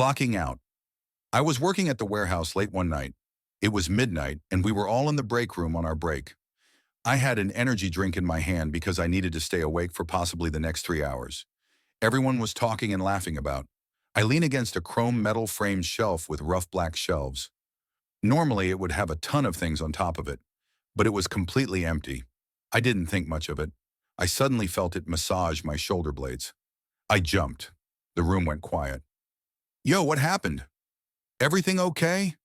Clocking out. I was working at the warehouse late one night. It was midnight, and we were all in the break room on our break. I had an energy drink in my hand because I needed to stay awake for possibly the next 3 hours. Everyone was talking and laughing about. I lean against a chrome metal framed shelf with rough black shelves. Normally, it would have a ton of things on top of it, but it was completely empty. I didn't think much of it. I suddenly felt it massage my shoulder blades. I jumped. The room went quiet. Yo, what happened? Everything okay?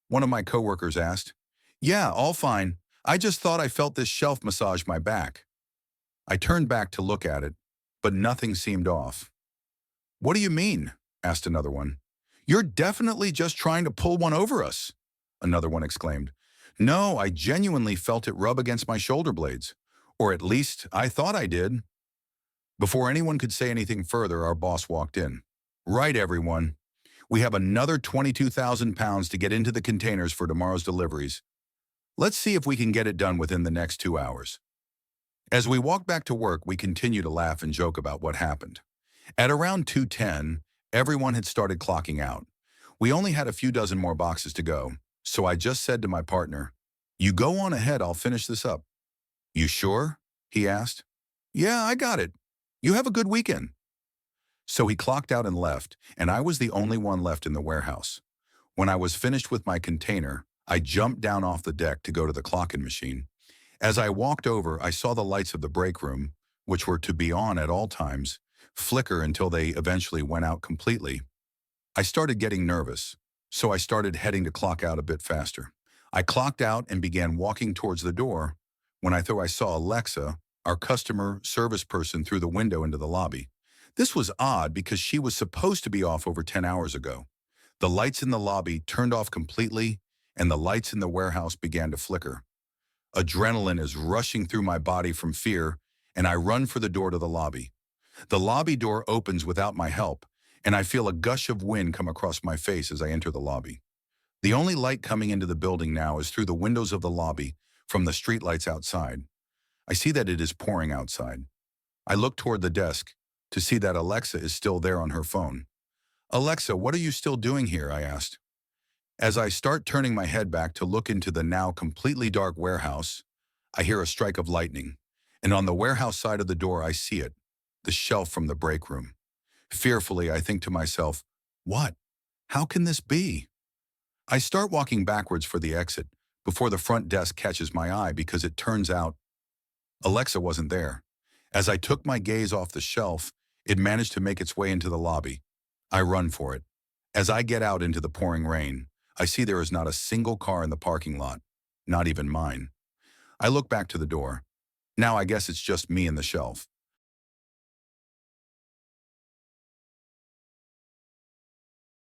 One of my coworkers asked. Yeah, all fine. I just thought I felt this shelf massage my back. I turned back to look at it, but nothing seemed off. What do you mean? Asked another one. You're definitely just trying to pull one over us, another one exclaimed. No, I genuinely felt it rub against my shoulder blades. Or at least, I thought I did. Before anyone could say anything further, our boss walked in. Right, everyone. We have another 22,000 pounds to get into the containers for tomorrow's deliveries. Let's see if we can get it done within the next 2 hours. As we walked back to work, we continued to laugh and joke about what happened. At around 2:10, everyone had started clocking out. We only had a few dozen more boxes to go, so I just said to my partner, You go on ahead, I'll finish this up. You sure? He asked. Yeah, I got it. You have a good weekend. So he clocked out and left, and I was the only one left in the warehouse. When I was finished with my container, I jumped down off the deck to go to the clocking machine. As I walked over, I saw the lights of the break room, which were to be on at all times, flicker until they eventually went out completely. I started getting nervous, so I started heading to clock out a bit faster. I clocked out and began walking towards the door when I thought I saw Alexa, our customer service person, through the window into the lobby. This was odd because she was supposed to be off over 10 hours ago. The lights in the lobby turned off completely, and the lights in the warehouse began to flicker. Adrenaline is rushing through my body from fear, and I run for the door to the lobby. The lobby door opens without my help, and I feel a gush of wind come across my face as I enter the lobby. The only light coming into the building now is through the windows of the lobby from the streetlights outside. I see that it is pouring outside. I look toward the desk to see that Alexa is still there on her phone. Alexa, what are you still doing here? I asked. As I start turning my head back to look into the now completely dark warehouse, I hear a strike of lightning, and on the warehouse side of the door I see it, the shelf from the break room. Fearfully, I think to myself, what? How can this be? I start walking backwards for the exit before the front desk catches my eye because it turns out Alexa wasn't there. As I took my gaze off the shelf, it managed to make its way into the lobby. I run for it. As I get out into the pouring rain, I see there is not a single car in the parking lot, not even mine. I look back to the door. Now I guess it's just me and the shelf.